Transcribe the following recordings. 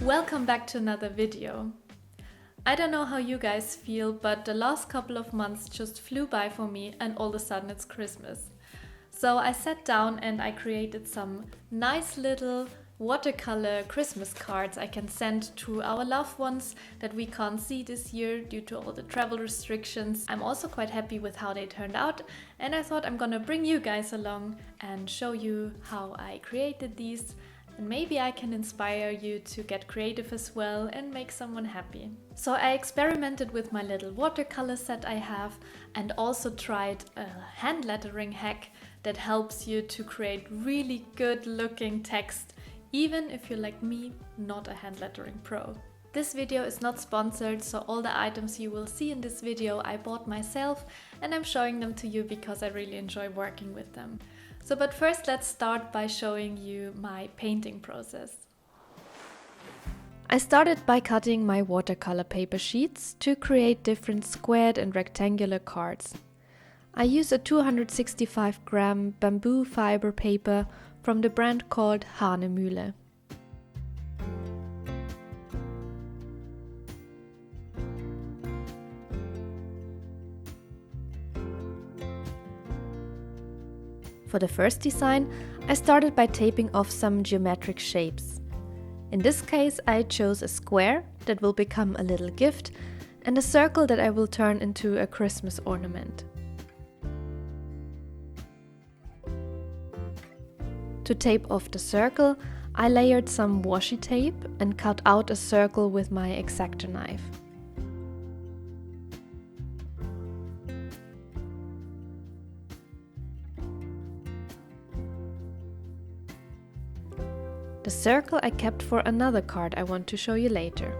Welcome back to another video. I don't know how you guys feel, but the last couple of months just flew by for me and all of a sudden it's Christmas. So I sat down and I created some nice little watercolor Christmas cards I can send to our loved ones that we can't see this year due to all the travel restrictions. I'm also quite happy with how they turned out, and I thought I'm gonna bring you guys along and show you how I created these, and maybe I can inspire you to get creative as well and make someone happy. So I experimented with my little watercolor set I have and also tried a hand lettering hack that helps you to create really good looking text, even if you're like me, not a hand lettering pro. This video is not sponsored, so all the items you will see in this video I bought myself, and I'm showing them to you because I really enjoy working with them. But first let's start by showing you my painting process. I started by cutting my watercolor paper sheets to create different squared and rectangular cards. I use a 265 gram bamboo fiber paper from the brand called Hahnemühle. For the first design, I started by taping off some geometric shapes. In this case, I chose a square that will become a little gift and a circle that I will turn into a Christmas ornament. To tape off the circle, I layered some washi tape and cut out a circle with my X-Acto knife. The circle I kept for another card I want to show you later.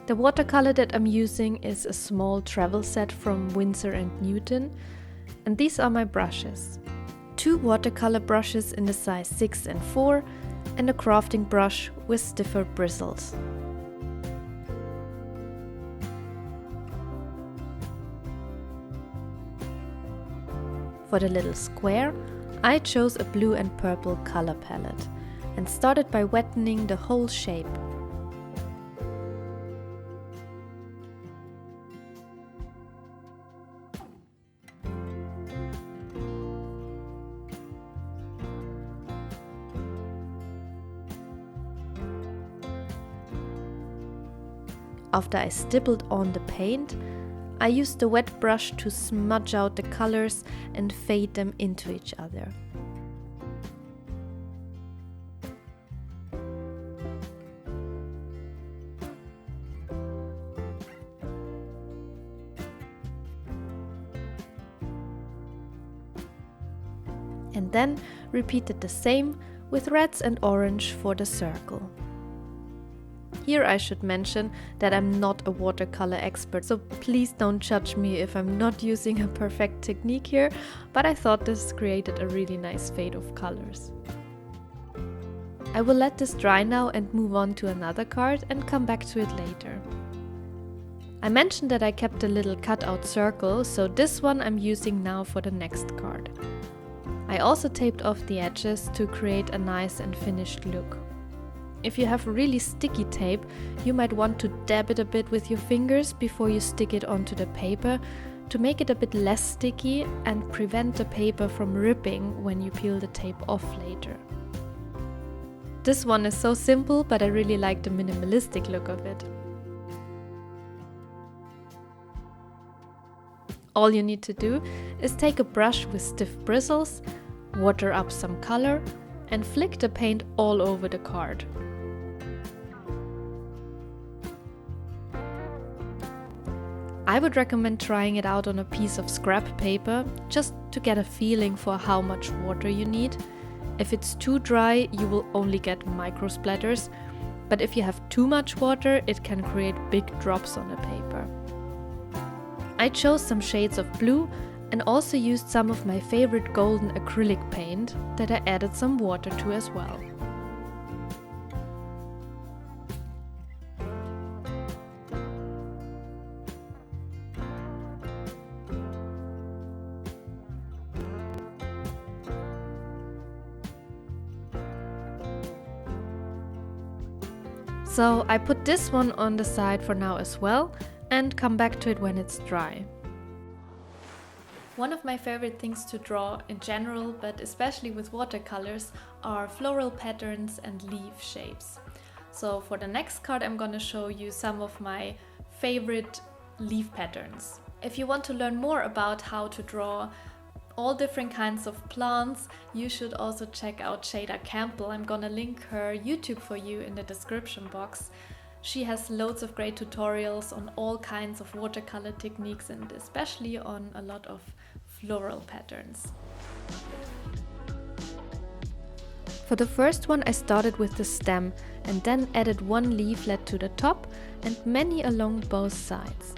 The watercolor that I'm using is a small travel set from Winsor Newton, and these are my brushes. 2 watercolor brushes in the size 6 and 4 and a crafting brush with stiffer bristles. For the little square, I chose a blue and purple color palette and started by wettening the whole shape. After I stippled on the paint, I used the wet brush to smudge out the colors and fade them into each other. And then repeated the same with reds and orange for the circle. Here I should mention that I'm not a watercolor expert, so please don't judge me if I'm not using a perfect technique here, but I thought this created a really nice fade of colors. I will let this dry now and move on to another card and come back to it later. I mentioned that I kept a little cutout circle, so this one I'm using now for the next card. I also taped off the edges to create a nice and finished look. If you have really sticky tape, you might want to dab it a bit with your fingers before you stick it onto the paper to make it a bit less sticky and prevent the paper from ripping when you peel the tape off later. This one is so simple, but I really like the minimalistic look of it. All you need to do is take a brush with stiff bristles, water up some color, and flick the paint all over the card. I would recommend trying it out on a piece of scrap paper just to get a feeling for how much water you need. If it's too dry, you will only get micro splatters, but if you have too much water, it can create big drops on the paper. I chose some shades of blue and also used some of my favorite golden acrylic paint that I added some water to as well. So I put this one on the side for now as well and come back to it when it's dry. One of my favorite things to draw in general, but especially with watercolors, are floral patterns and leaf shapes. So for the next card I'm gonna show you some of my favorite leaf patterns. If you want to learn more about how to draw all different kinds of plants, you should also check out Cambpell. I'm gonna link her YouTube for you in the description box. She has loads of great tutorials on all kinds of watercolor techniques and especially on a lot of floral patterns. For the first one I started with the stem and then added one leaflet to the top and many along both sides.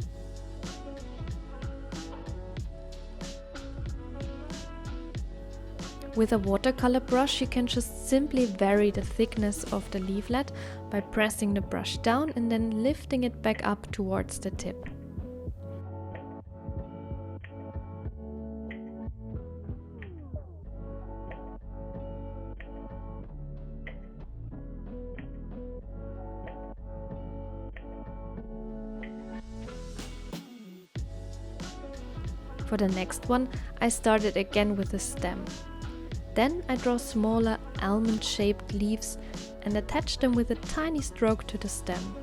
With a watercolor brush you can just simply vary the thickness of the leaflet by pressing the brush down and then lifting it back up towards the tip. For the next one, I started again with the stem. Then I draw smaller almond-shaped leaves and attach them with a tiny stroke to the stem.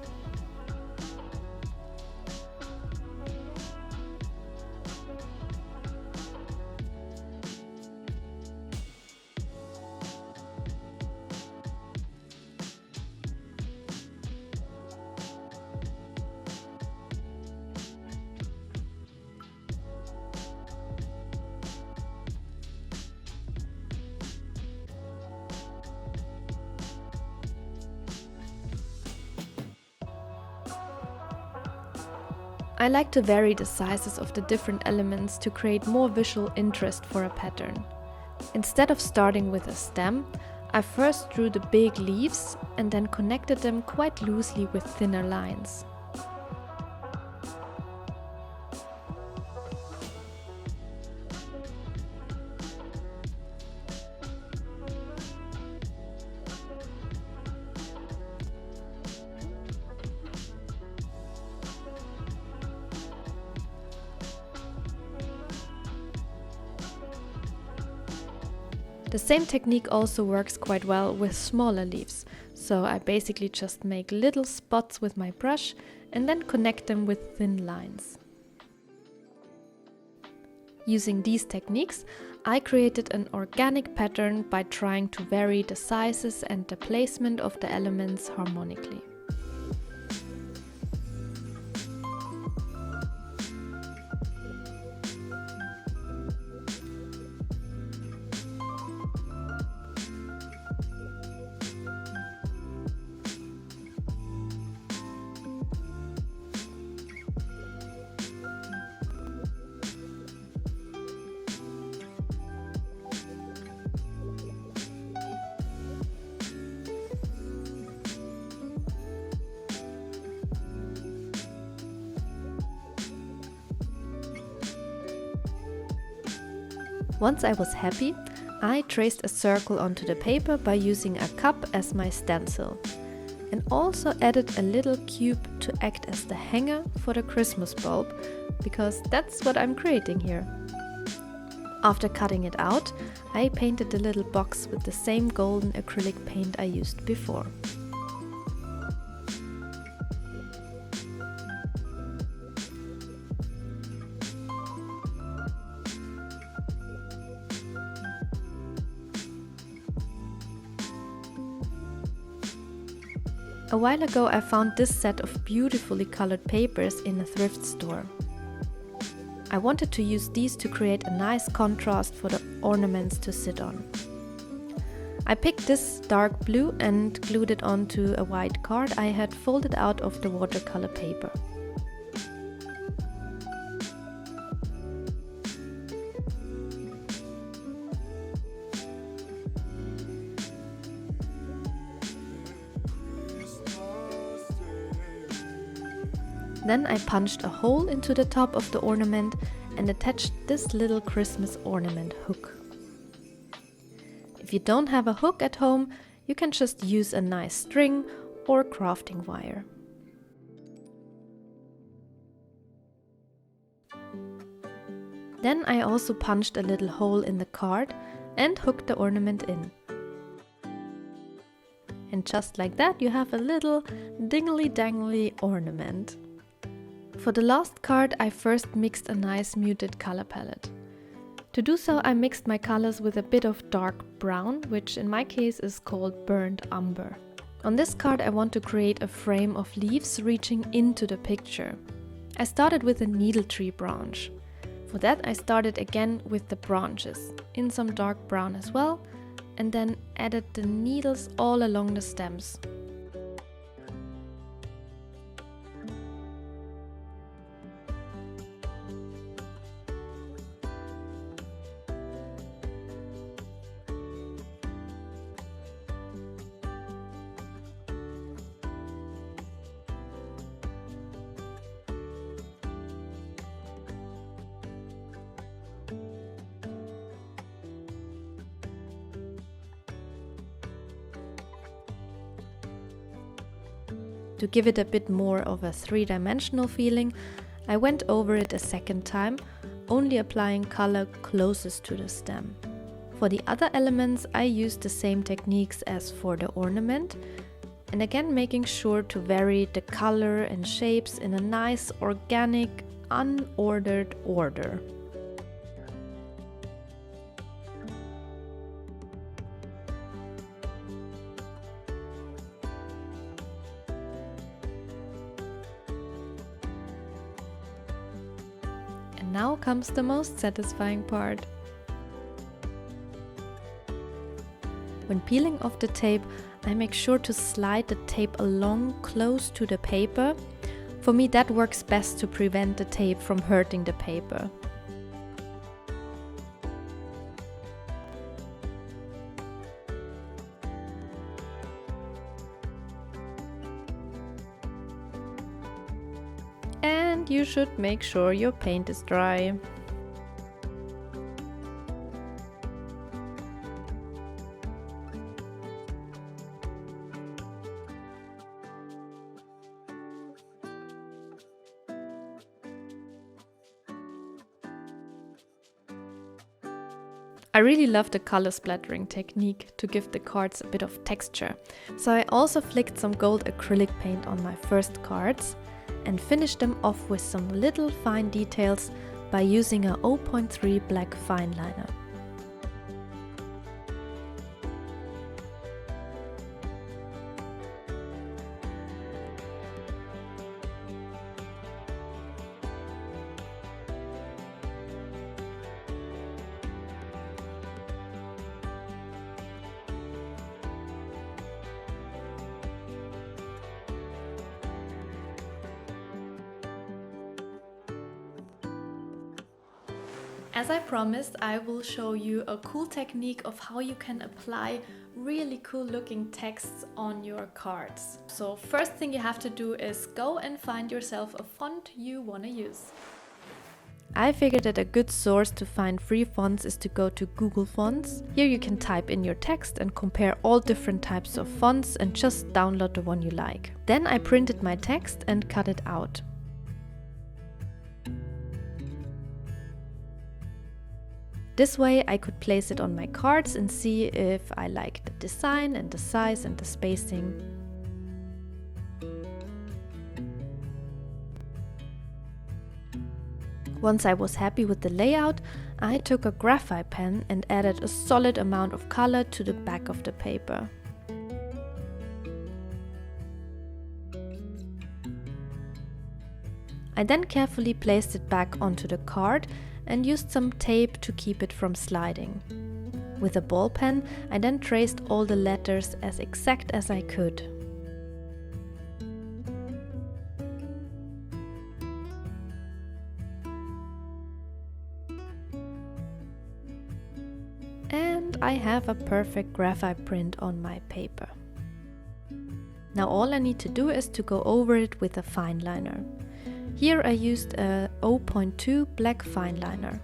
I like to vary the sizes of the different elements to create more visual interest for a pattern. Instead of starting with a stem, I first drew the big leaves and then connected them quite loosely with thinner lines. The same technique also works quite well with smaller leaves, so I basically just make little spots with my brush and then connect them with thin lines. Using these techniques, I created an organic pattern by trying to vary the sizes and the placement of the elements harmonically. Once I was happy, I traced a circle onto the paper by using a cup as my stencil, and also added a little cube to act as the hanger for the Christmas bulb, because that's what I'm creating here. After cutting it out, I painted the little box with the same golden acrylic paint I used before. A while ago I found this set of beautifully colored papers in a thrift store. I wanted to use these to create a nice contrast for the ornaments to sit on. I picked this dark blue and glued it onto a white card I had folded out of the watercolor paper. Then I punched a hole into the top of the ornament and attached this little Christmas ornament hook. If you don't have a hook at home, you can just use a nice string or crafting wire. Then I also punched a little hole in the card and hooked the ornament in. And just like that, you have a little dingly-dangly ornament. For the last card, I first mixed a nice muted color palette. To do so, I mixed my colors with a bit of dark brown, which in my case is called burnt umber. On this card, I want to create a frame of leaves reaching into the picture. I started with a needle tree branch. For that, I started again with the branches, in some dark brown as well, and then added the needles all along the stems. To give it a bit more of a three-dimensional feeling, I went over it a second time, only applying color closest to the stem. For the other elements, I used the same techniques as for the ornament, and again making sure to vary the color and shapes in a nice, organic, unordered order. Now comes the most satisfying part. When peeling off the tape, I make sure to slide the tape along close to the paper. For me, that works best to prevent the tape from hurting the paper. And you should make sure your paint is dry. I really love the color splattering technique to give the cards a bit of texture. So I also flicked some gold acrylic paint on my first cards and finished them off with some little fine details by using a 0.3 black fine liner. As I promised, I will show you a cool technique of how you can apply really cool looking texts on your cards. So first thing you have to do is go and find yourself a font you want to use. I figured that a good source to find free fonts is to go to Google Fonts. Here you can type in your text and compare all different types of fonts and just download the one you like. Then I printed my text and cut it out. This way I could place it on my cards and see if I like the design and the size and the spacing. Once I was happy with the layout, I took a graphite pen and added a solid amount of color to the back of the paper. I then carefully placed it back onto the card and used some tape to keep it from sliding. With a ball pen, I then traced all the letters as exact as I could. And I have a perfect graphite print on my paper. Now all I need to do is to go over it with a fine liner. Here I used a 0.2 black fine liner.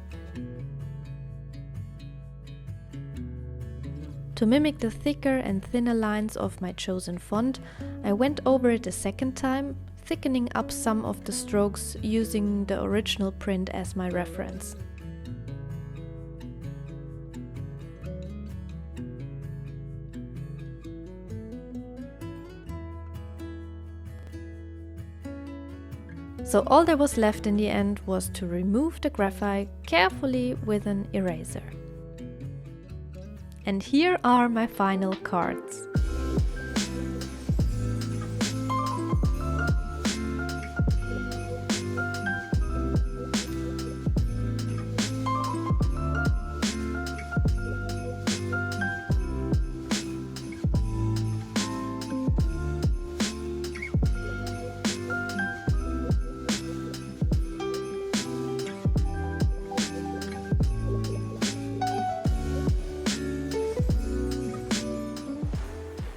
To mimic the thicker and thinner lines of my chosen font, I went over it a second time, thickening up some of the strokes using the original print as my reference. So all that was left in the end was to remove the graphite carefully with an eraser. And here are my final cards.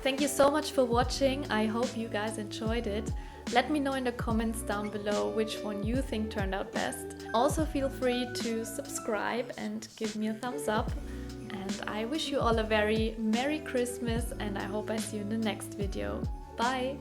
Thank you so much for watching. I hope you guys enjoyed it. Let me know in the comments down below which one you think turned out best. Also feel free to subscribe and give me a thumbs up. And I wish you all a very Merry Christmas, and I hope I see you in the next video. Bye!